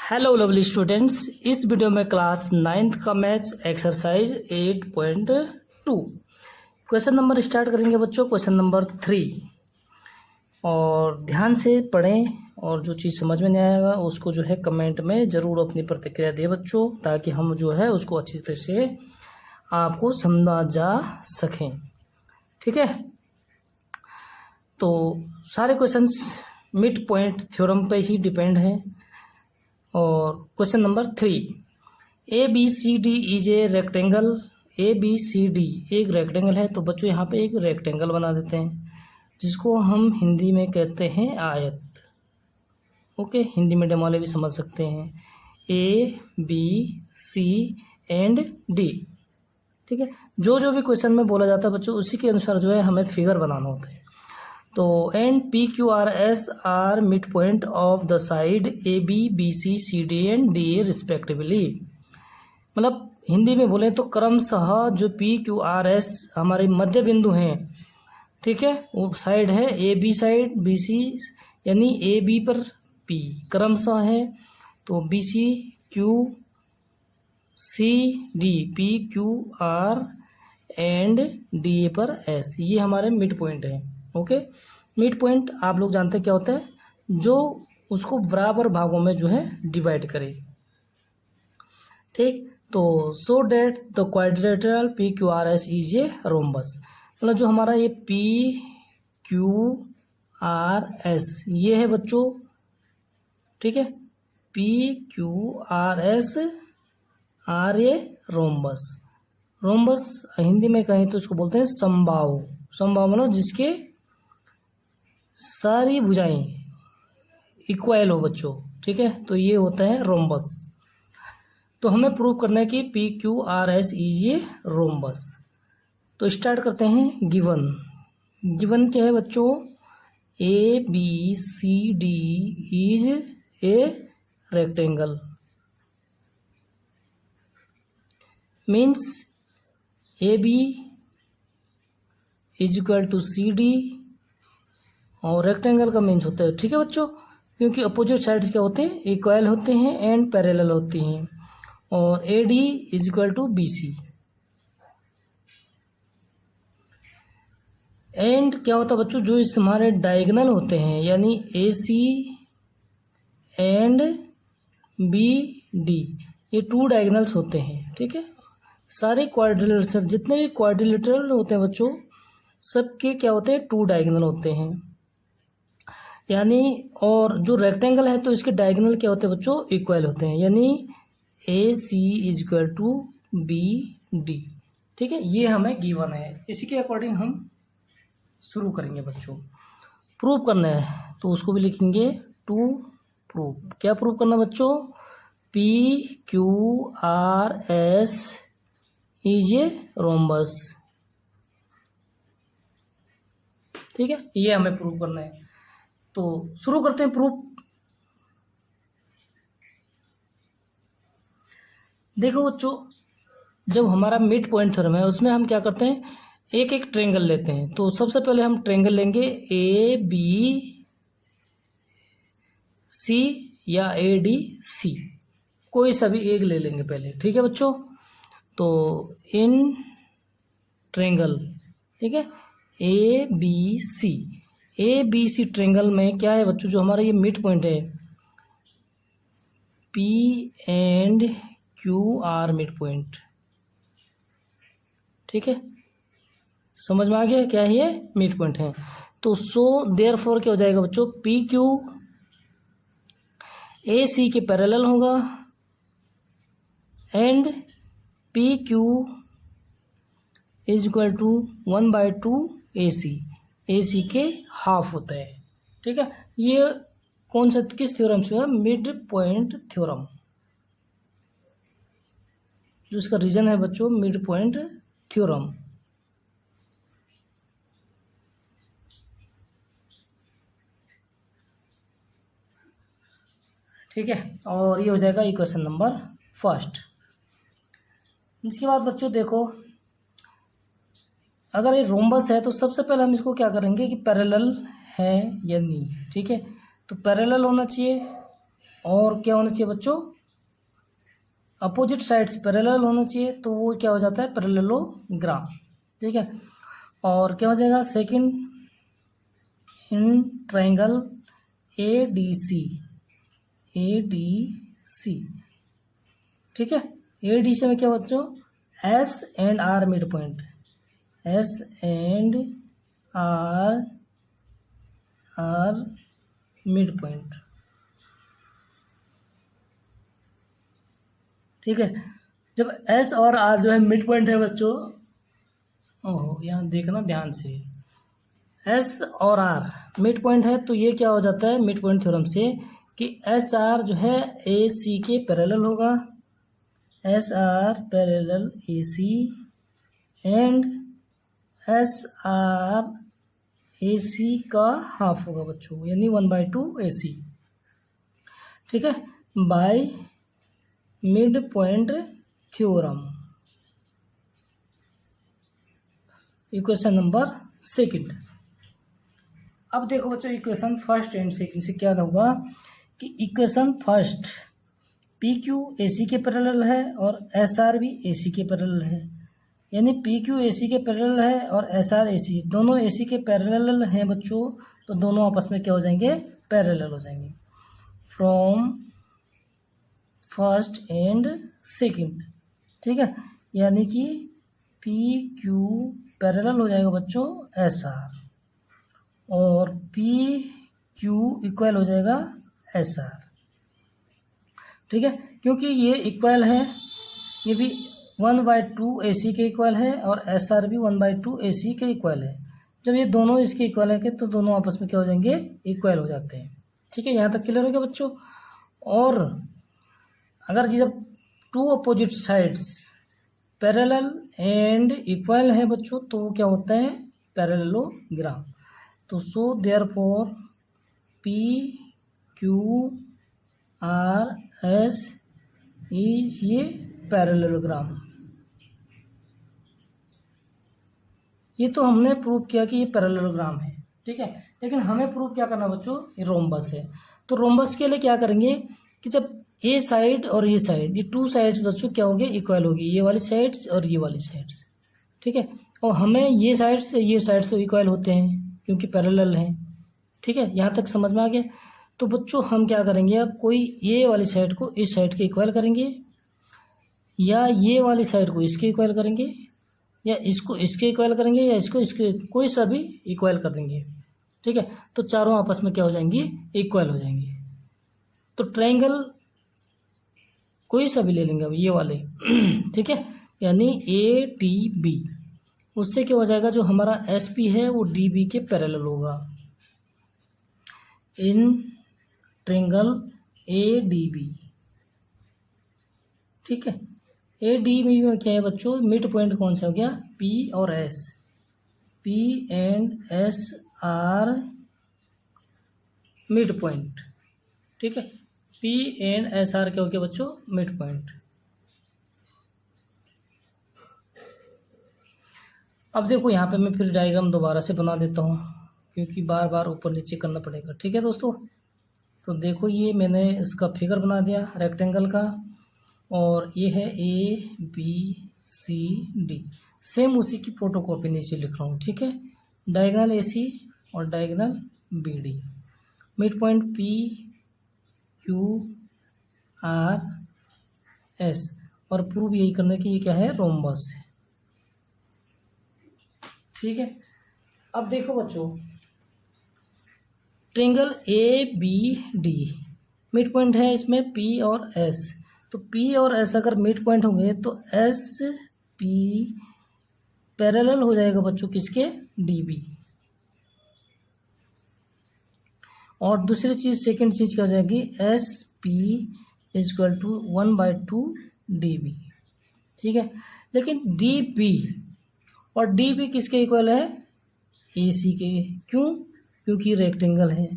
Hello lovely students, इस video में class 9th का maths exercise 8.2 question number start करेंगे बच्चों। क्वेश्चन नंबर 3 और ध्यान से पढ़ें और जो चीज़ समझ में नहीं आएगा उसको जो है कमेंट में ज़रूर अपनी प्रतिक्रिया दें बच्चों, ताकि हम जो है उसको अच्छी तरह से आपको समझा जा सकें। ठीक है, तो सारे क्वेश्चंस मिड पॉइंट थ्योरम पे ही डिपेंड है। और question number 3, A B C D is a rectangle. A B C D एक रेक्टेंगल है, तो बच्चों यहाँ पे एक रेक्टेंगल बना देते हैं जिसको हम हिंदी में कहते हैं आयत। ओके, हिंदी मीडियम वाले भी समझ सकते हैं। A B C and D, ठीक है। जो जो भी क्वेश्चन में बोला जाता है बच्चों उसी के अनुसार जो है हमें फिगर बनाना होता है। तो and P Q R S are mid point of the side A B B C C D and D A respectively. मतलब हिंदी में बोले तो क्रमशः जो पी क्यू आर एस हमारे मध्य बिंदु हैं, ठीक है, वो साइड है A B side, B C यानी ए बी पर पी क्रमशः है, तो B C Q C D P Q R and D A पर एस, ये हमारे मिड पॉइंट है। ओके, मिड पॉइंट आप लोग जानते हैं क्या होता है, जो उसको बराबर भागों में जो है डिवाइड करे। ठीक, तो so that the quadrilateral P Q R S is a rhombus. मतलब जो हमारा ये पी क्यू आर एस ये है बच्चों, ठीक है, P Q R S R a rhombus. Rhombus Hindi में कहें तो इसको बोलते हैं समबाहु। समबाहु मतलब जिसके सारी भुजाएं इक्वल हो बच्चों, ठीक है, तो ये होता है रोम्बस। तो हमें प्रूव करना है कि P Q R S is a rhombus. तो स्टार्ट करते हैं। गिवन गिवन क्या है बच्चों, A B C D is a rectangle, means A B is equal to C D, और रेक्टेंगल का मीन्स होता है, ठीक है बच्चों, क्योंकि अपोजिट साइड्स क्या होते हैं, इक्वल होते हैं एंड पैरेलल होती हैं। और A D is equal to B C. And क्या होता है बच्चों, जो इस हमारे डायगोनल होते हैं यानी A C and B D, ये टू डायगोनल्स होते हैं, ठीक है। सारे क्वाड्रिलेटरल जितने भी क्वाड्रिलेटरल होते हैं बच्चों सबके क्या होते हैं, टू डायगोनल होते हैं यानी। और जो रेक्टेंगल है तो इसके डायगोनल क्या होते हैं बच्चों, इक्वल होते हैं, यानी A C is equal to B D, ठीक है। ये हमें गिवन है, इसी के अकॉर्डिंग हम शुरू करेंगे बच्चों। प्रूव करना है तो उसको भी लिखेंगे टू प्रूव। क्या प्रूव करना बच्चों, P Q R S is a rhombus, ठीक है, ये हमें प्रूव करना है। तो शुरू करते हैं प्रूफ। देखो बच्चों, जब हमारा मिड पॉइंट थ्योरम है उसमें हम क्या करते हैं, एक एक ट्रायंगल लेते हैं। तो सबसे पहले हम ट्रायंगल लेंगे ए बी सी या ए डी सी, कोई सा भी एक ले लेंगे पहले, ठीक है बच्चों। तो इन ट्रायंगल, ठीक है, A B C, A B C triangle में क्या है बच्चों, जो हमारा ये मिड पॉइंट है P and Q R mid point, ठीक है, समझ में आ गया क्या है, ये मिड पॉइंट है। तो सो देयरफॉर क्या हो जाएगा बच्चों, पी क्यू ए सी के पैरेलल होगा and P Q is equal to 1/2 A C, A C के हाफ होता है, ठीक है। ये कौन सा किस थ्योरम से है, मिड पॉइंट थ्योरम, जो इसका रीजन है बच्चों मिड पॉइंट थ्योरम। ठीक है, और ये हो जाएगा इक्वेशन नंबर फर्स्ट। इसके बाद बच्चों देखो, अगर ये रोम्बस है तो सबसे पहले हम इसको क्या करेंगे कि पैरेलल है या नहीं, ठीक है, तो पैरेलल होना चाहिए और क्या होना चाहिए बच्चों, अपोजिट साइड्स पैरेलल होना चाहिए, तो वो क्या हो जाता है पैरेललोग्राम। ठीक है, और क्या हो जाएगा second, in triangle A D C, A D C. ठीक है, ए डी सी में क्या बच्चों, S and R mid point, S and R mid point. ठीक है, जब एस और आर जो है मिड पॉइंट है बच्चों, ओहो यहाँ देखना ध्यान से, एस और आर मिड पॉइंट है, तो ये क्या हो जाता है मिड पॉइंट थ्योरम से कि एस आर जो है ए सी के पैरेलल होगा, S R parallel A C, and S R A C का हाफ होगा बच्चों, यानी 1/2 ए सी। ठीक है, by mid point theorem. Equation number second. अब देखो बच्चों इक्वेशन फर्स्ट एंड सेकंड से क्या होगा कि equation first P Q A C के पैरेलल है और एस आर भी ए सी के पैरेलल है, यानी पी क्यू ए सी के पैरेलल है और एस आर ए सी, दोनों ए सी के पैरेलल हैं बच्चों, तो दोनों आपस में क्या हो जाएंगे पैरेलल हो जाएंगे फ्रॉम फर्स्ट एंड सेकंड। ठीक है, यानी कि पी क्यू पैरेलल हो जाएगा बच्चों एस आर, और पी क्यू इक्वल हो जाएगा एस आर। ठीक है, क्योंकि ये इक्वल है, ये भी 1/2 ए सी के इक्वल है और एस आर भी 1/2 ए सी के इक्वल है। जब ये दोनों इसके इक्वल है तो दोनों आपस में क्या हो जाएंगे इक्वल हो जाते हैं। ठीक है, यहाँ तक क्लियर हो गया बच्चों। और अगर जब two opposite sides parallel and equal है बच्चों, तो वो क्या होता है पैरेललोग्राम। तो so therefore P Q R S is ये पैरेललोग्राम। ये तो हमने प्रूव किया कि ये पैरेललोग्राम है। ठीक है, लेकिन हमें प्रूव क्या करना बच्चों, ये रोम्बस है। तो रोम्बस के लिए क्या करेंगे कि जब ए साइड और ये साइड, ये टू साइड्स बच्चों क्या होंगे इक्वल होगी, ये वाली साइड्स और ये वाली साइड्स। ठीक है, और हमें ये साइड से ये साइड्स तो इक्वल होते हैं क्योंकि पैरेलल हैं। ठीक है, यहाँ तक समझ में आ गया। तो बच्चों हम क्या करेंगे, अब कोई ये वाली साइड को इस साइड के इक्वल करेंगे, या ये वाली साइड को इसके इक्वल करेंगे, या इसको इसके इक्वल करेंगे, या इसको इसके, कोई सा भी इक्वल कर देंगे। ठीक है, तो चारों आपस में क्या हो जाएंगी इक्वल हो जाएंगी। तो ट्रायंगल कोई सा भी ले लेंगे अब ये वाले। ठीक है, यानी ए टी बी, उससे क्या हो जाएगा जो हमारा एस पी है वो डी बी के पैरेलल होगा in triangle A D B. ठीक है, ए डी बी में क्या है बच्चों, मिड पॉइंट कौन सा हो गया पी और S, P and S are mid point. ठीक है, पी एंड एस आर क्या हो गया बच्चों मिड पॉइंट। अब देखो यहाँ पे मैं फिर डायग्राम दोबारा से बना देता हूँ क्योंकि बार बार ऊपर नीचे करना पड़ेगा। ठीक है दोस्तों, तो देखो ये मैंने इसका फिगर बना दिया रेक्टेंगल का, और ये है A B C D, same उसी की फोटोकॉपी नीचे लिख रहा हूँ। ठीक है, डायगोनल ए सी और diagonal B D, mid point P Q R S, और प्रूव यही करना कि ये क्या है रोम्बस है। ठीक है, अब देखो बच्चों triangle A B D mid point है इसमें पी और एस, तो पी और एस अगर मिड पॉइंट होंगे तो एस पी पैरेलल हो जाएगा बच्चों किसके डी बी। और दूसरी चीज सेकंड चीज क्या हो जाएगी S P is equal to 1/2 D B. ठीक है, लेकिन डी बी और डी बी किसके इक्वल है ए सी के, क्यों, क्योंकि रेक्टेंगल है।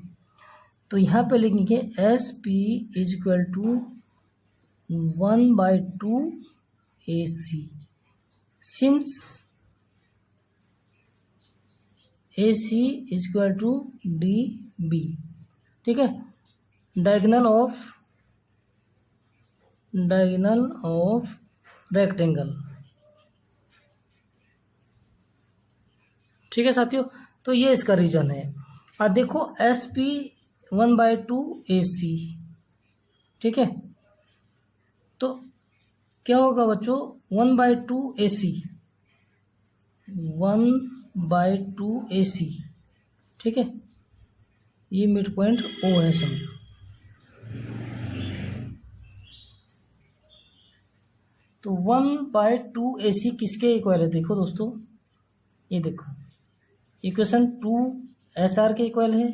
तो यहाँ पे लिखेंगे S P is equal to 1/2 A C, since A C is equal to D B. ठीक है, डायगोनल ऑफ रेक्टेंगल। ठीक है साथियों, तो ये इसका रीजन है। अब देखो SP 1/2 AC। ठीक है, तो क्या होगा बच्चों, 1/2 AC, 1/2 AC। ठीक है, ये मिड पॉइंट O है समझो। तो 1/2 AC किसके इक्वल है, देखो दोस्तों, ये देखो इक्वेशन 2 SR के इक्वल है।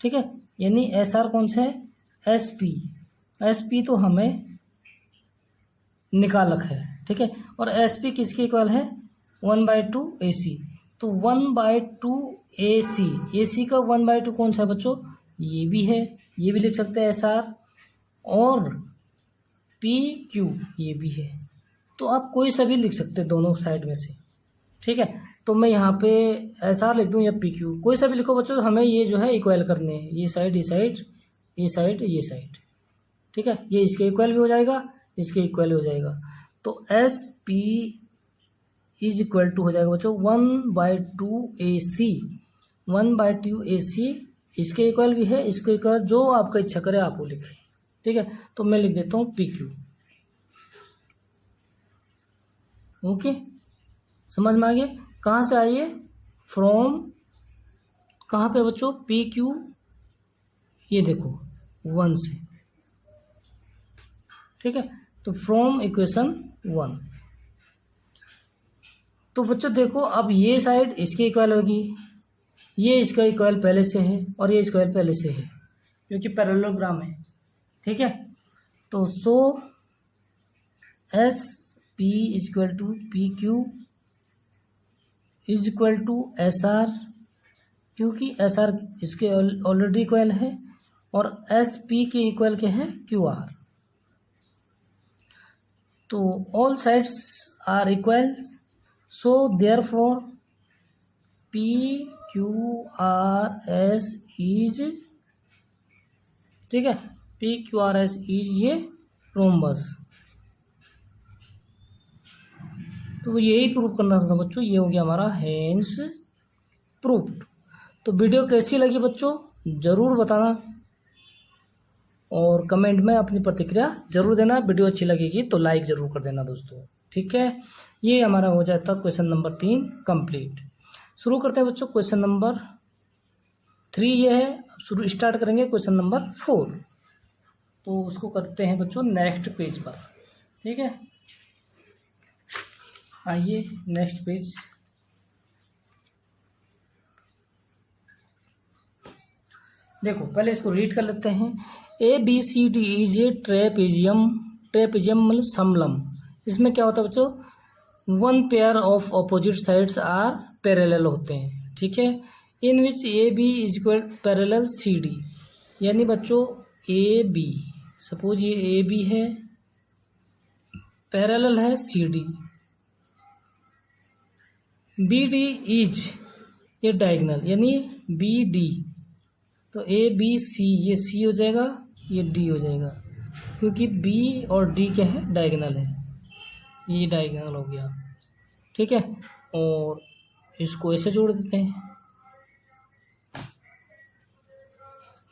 ठीक है, यानी SR कौन सा है, SP तो हमें निकालक है। ठीक है, और SP किसके इक्वल है, 1/2 AC। तो 1/2 AC का 1/2 कौन सा है बच्चों, ये भी है, ये भी लिख सकते हैं SR, और PQ ये भी है। तो आप कोई सा भी लिख सकते हैं दोनों साइड में से। ठीक है, तो मैं यहाँ पे SR लिख दूँ या PQ, कोई सा भी लिखो बच्चों, हमें ये जो है इक्वल करने हैं, ये साइड ये साइड ये साइड ये साइड। ठीक है, ये इसके इक्वल भी हो जाएगा, इसके इक्वल हो जाएगा। तो SP इज इक्वल टू हो जाएगा बच्चों 1/2 AC। 1/2 AC इसके इक्वल भी है, इसके इक्वल, जो आपका इच्छा करे आप वो लिखें। ठीक है, तो मैं लिख देता हूँ PQ। ओके, समझ में आ गया, कहाँ से आई है, फ्रॉम, कहाँ पे बच्चों, PQ, ये देखो 1 से। ठीक है, तो फ्रॉम इक्वेशन 1। तो बच्चों देखो, अब ये साइड इसके इक्वल होगी, ये इसका इक्वल पहले से है और ये इक्वल पहले से है क्योंकि पैरेललोग्राम है। ठीक है, तो so SP is equal to PQ is equal to SR, क्योंकि SR इसके ऑलरेडी इक्वल है, और SP के इक्वल के हैं QR। तो all sides are equal, so therefore PQRS is, ठीक है, PQRS इज ये रोम्बस। तो यही प्रूव करना था बच्चों, ये हो गया हमारा हेंस प्रूव्ड। तो वीडियो कैसी लगी बच्चों ज़रूर बताना, और कमेंट में अपनी प्रतिक्रिया जरूर देना। वीडियो अच्छी लगेगी तो लाइक ज़रूर कर देना दोस्तों। ठीक है, ये हमारा हो जाता क्वेश्चन नंबर 3 कंप्लीट। शुरू करते हैं बच्चों क्वेश्चन नंबर 3, ये है, शुरू स्टार्ट करेंगे क्वेश्चन नंबर 4। तो उसको करते हैं बच्चों नेक्स्ट पेज पर। ठीक है, आइए नेक्स्ट पेज। देखो पहले इसको रीड कर लेते हैं। ABCD इज ए ट्रेपेजियम मतलब समलम। इसमें क्या होता है बच्चों, 1 pair of opposite sides are parallel होते हैं। ठीक है, in which AB is equal parallel CD, यानी बच्चों AB, सपोज ये AB है, पैरेलल है CD। BD इज ये डायगोनल, यानी BD, तो ABC ये C हो जाएगा, ये D हो जाएगा, क्योंकि B और D क्या है, डायगोनल है, ये डायगोनल हो गया। ठीक है, और इसको ऐसे जोड़ देते हैं।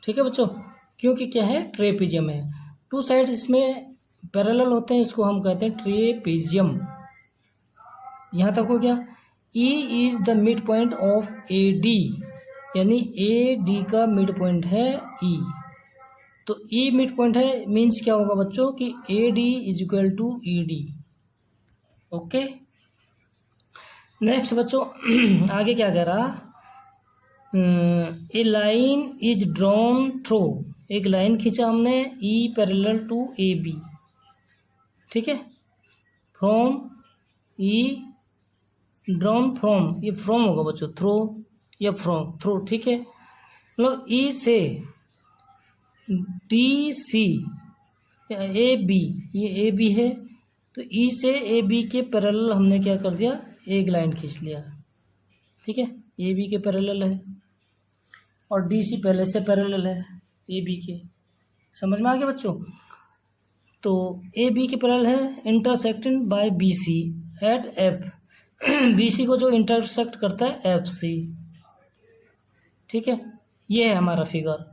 ठीक है बच्चों, क्योंकि क्या है, ट्रेपेजियम है, 2 साइड्स इसमें पैरेलल होते हैं, इसको हम कहते हैं ट्रेपेजियम। यहाँ तक हो गया। E is the mid point of AD, यानी AD का मिड पॉइंट है E। तो E मिड पॉइंट है, मीन्स क्या होगा बच्चों कि AD is equal to ED। Okay, next बच्चों आगे क्या कह रहा, a line is drawn through, एक लाइन खींचा हमने E पैरेलल टू AB। ठीक है, फ्रॉम E ड्रॉन फ्रॉम, ये फ्रॉम होगा बच्चों, थ्रू या फ्रॉम, थ्रू। ठीक है, मतलब E से DC AB, ये AB है, तो E से AB के पैरेलल हमने क्या कर दिया, एक लाइन खींच लिया। ठीक है, AB के पैरेलल है और DC पहले से पैरेलल है, ए बी के। समझ में आ गया बच्चों? तो ए बी के पैरेलल है, intersecting by B C at F. B C को जो इंटरसेक्ट करता है एफ सी। ठीक है, ये है हमारा फिगर।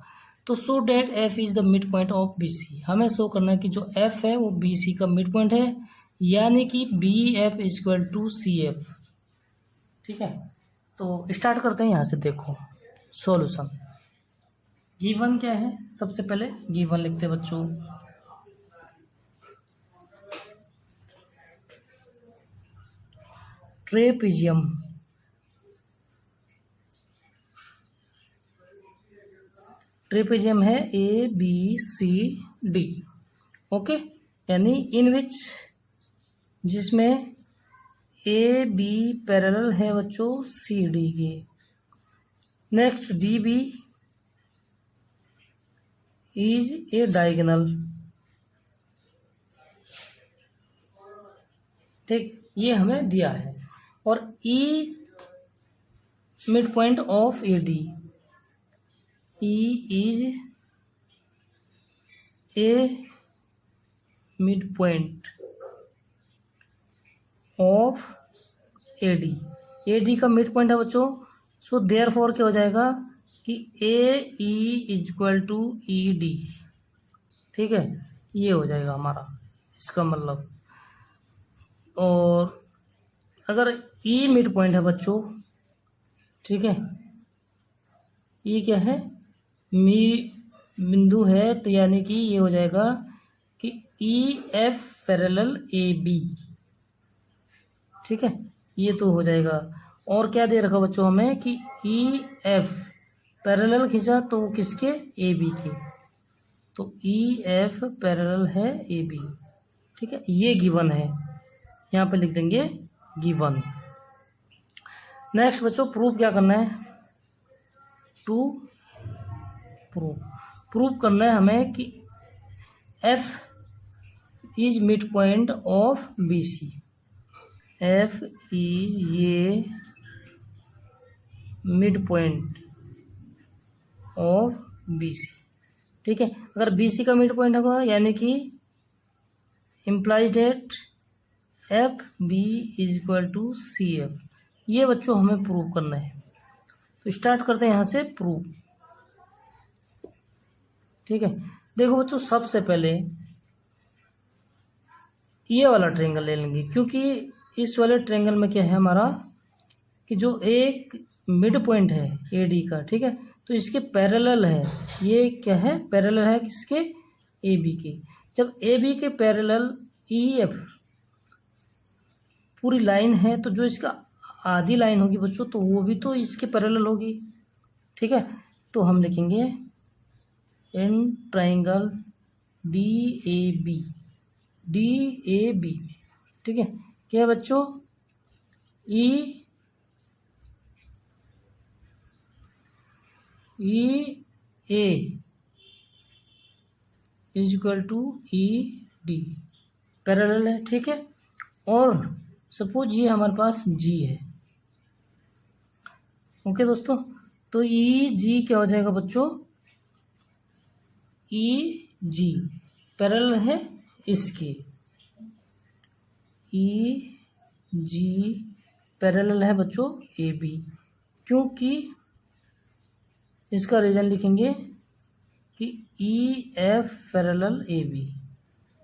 तो show that F is the mid point of B C. हमें शो करना है कि जो एफ है वो बी सी का मिड पॉइंट है, यानी कि B F equal to C F. ठीक है, तो स्टार्ट करते हैं यहाँ से। देखो सॉल्यूशन। गिवन क्या है, सबसे पहले गिवन लिखते हैं बच्चों। ट्रेपेजियम, ट्रेपेजियम है A B C D. Okay, यानी इन विच, जिसमें ए बी पैरेलल है बच्चों सी डी के। Next D B is a diagonal. ठीक, ये हमें दिया है। और E mid point of A D, E is a mid point of A D. A D का मिड पॉइंट है बच्चों। सो देयर फॉर क्या हो जाएगा कि A E equal to E D. ठीक है, ये हो जाएगा हमारा इसका मतलब। और अगर ई मिड पॉइंट है बच्चों, ठीक है, ये क्या है, मी बिंदु है, तो यानी कि ये हो जाएगा कि E F parallel A B. ठीक है, ये तो हो जाएगा। और क्या दे रखा बच्चों हमें कि ई एफ पैरेलल खींचा तो किसके, ए बी के। तो ई एफ पैरेलल है ए बी। ठीक है, ये गिवन है, यहाँ पे लिख देंगे गिवन। नेक्स्ट बच्चों प्रूफ क्या करना है, टू प्रूफ करना है हमें कि F is mid point of B C. F is ये mid point of B C. ठीक है, अगर बी सी का मिड पॉइंट होगा यानी कि implies that F B is equal to C F. ये बच्चों हमें प्रूव करना है। तो स्टार्ट करते हैं यहाँ से प्रूव। ठीक है, देखो बच्चों सबसे पहले ये वाला ट्रायंगल ले लेंगे, क्योंकि इस वाले ट्रायंगल में क्या है हमारा कि जो एक मिड पॉइंट है ए डी का, ठीक है, तो इसके पैरेलल है। ये क्या है, पैरेलल है किसके, ए बी के। जब ए बी के पैरेलल ई एफ पूरी लाइन है, तो जो इसका आधी लाइन होगी बच्चों, तो वो भी तो इसके पैरेलल होगी। ठीक है, तो हम लिखेंगे in triangle D A B, D A B. ठीक है, क्या है बच्चों, E A is equal to E D, parallel है। ठीक है, और सपोज ये हमारे पास जी है। ओके दोस्तों, तो ई जी क्या हो जाएगा बच्चों, ई जी पैरेलल है इसके, ई जी पैरेलल है बच्चों ए बी। क्योंकि इसका रीजन लिखेंगे कि E F parallel A B.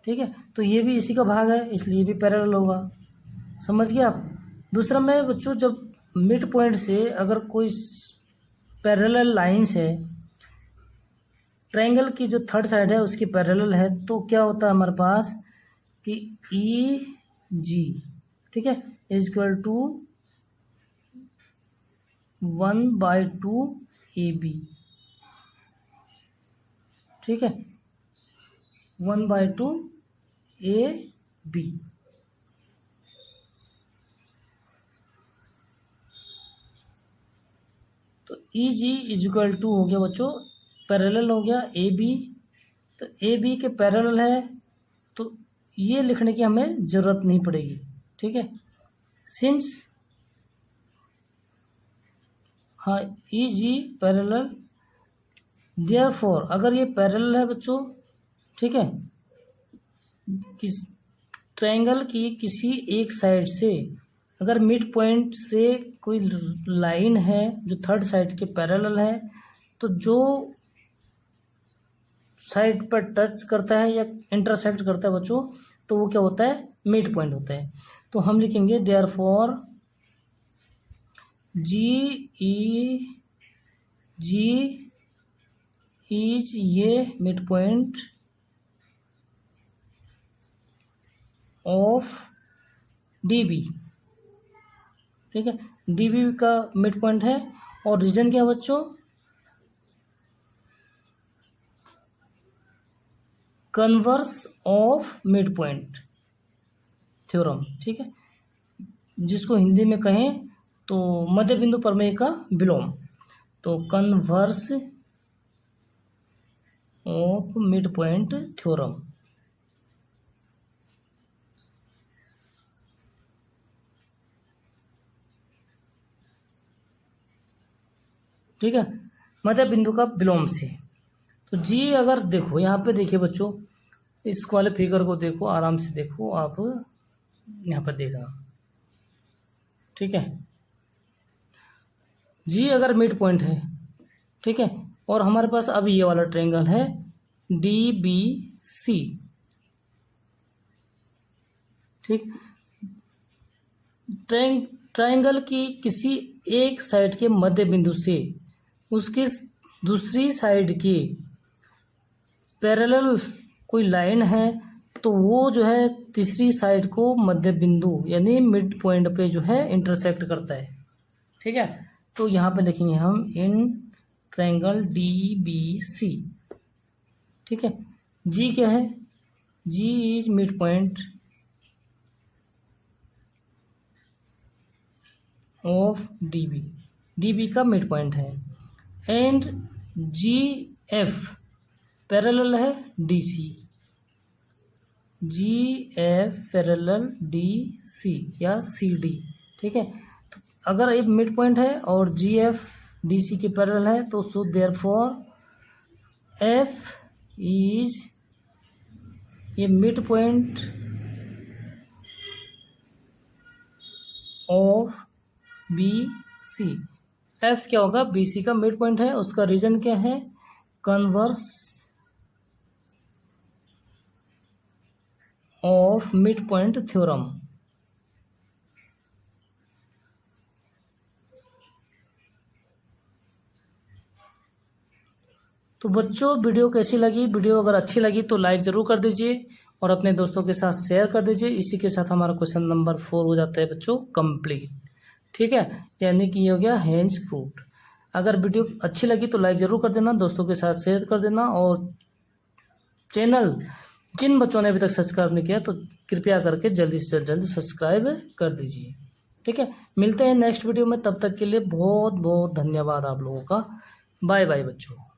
ठीक है, तो ये भी इसी का भाग है, इसलिए भी पैरेलल होगा। समझ गए आप? दूसरा में बच्चों, जब मिड पॉइंट से अगर कोई पैरेलल लाइंस है, ट्रायंगल की जो थर्ड साइड है उसकी पैरेलल है, तो क्या होता है हमारे पास कि ई जी, ठीक है, is equal to 1/2 A B. ठीक है, 1/2 ए बी। तो E G is equal to हो गया बच्चों, पैरेलल हो गया ए बी। तो ए बी के पैरेलल है, तो ये लिखने की हमें ज़रूरत नहीं पड़ेगी। ठीक है, सिंस हाँ ई जी पैरेलल देयरफॉर अगर ये पैरेलल है बच्चों, ठीक है, किस ट्रायंगल की किसी एक साइड से अगर मिड पॉइंट से कोई लाइन है जो थर्ड साइड के पैरेलल है, तो जो साइड पर टच करता है या इंटरसेक्ट करता है बच्चों, तो वो क्या होता है, मिड पॉइंट होता है। तो हम लिखेंगे देयरफॉर जी इज ये मिड पॉइंट ऑफ डीबी, ठीक है, डीबी का मिड पॉइंट है। और रीजन क्या है बच्चों, converse of mid point theorem, ठीक है, जिसको हिंदी में कहें तो मध्य बिंदु प्रमेय का विलोम। तो converse of mid point theorem, ठीक है, मध्य बिंदु का विलोम से। तो जी अगर देखो यहाँ पे देखिए बच्चों, इस वाले फिगर को देखो, आराम से देखो आप, यहाँ पर देखना, ठीक है, जी अगर मिड पॉइंट है, ठीक है, और हमारे पास अब ये वाला ट्रायंगल है डी बी सी, ठीक, ट्रायंगल की किसी एक साइड के मध्य बिंदु से उसकी दूसरी साइड की पैरेलल कोई लाइन है, तो वो जो है तीसरी साइड को मध्य बिंदु यानी मिड पॉइंट पे जो है इंटरसेक्ट करता है, ठीक है। तो यहाँ पे लिखेंगे हम in triangle D B C, ठीक है। जी क्या है, G is mid point of D B, D B का मिड पॉइंट है, एंड जी एफ पैरेलल है D C, G F parallel D C या सी डी, ठीक है। तो अगर एक मिड पॉइंट है और जी एफ डी सी के पैरेलल है, तो सो देयरफॉर एफ इज ये mid point of B C. F क्या होगा, बी सी का मिड पॉइंट है, उसका रीजन क्या है, converse of mid point theorem. तो बच्चों वीडियो कैसी लगी, वीडियो अगर अच्छी लगी तो लाइक ज़रूर कर दीजिए और अपने दोस्तों के साथ शेयर कर दीजिए। इसी के साथ हमारा क्वेश्चन नंबर 4 हो जाता है बच्चों कंप्लीट, ठीक है, यानी कि ये हो गया हेंज प्रूव्ड। अगर वीडियो अच्छी लगी तो लाइक ज़रूर कर देना, दोस्तों के साथ शेयर कर देना, और चैनल जिन बच्चों ने अभी तक सब्सक्राइब नहीं किया तो कृपया करके जल्दी से जल्दी सब्सक्राइब कर दीजिए, ठीक है। मिलते हैं नेक्स्ट वीडियो में, तब तक के लिए बहुत बहुत धन्यवाद आप लोगों का। बाय बाय बच्चों।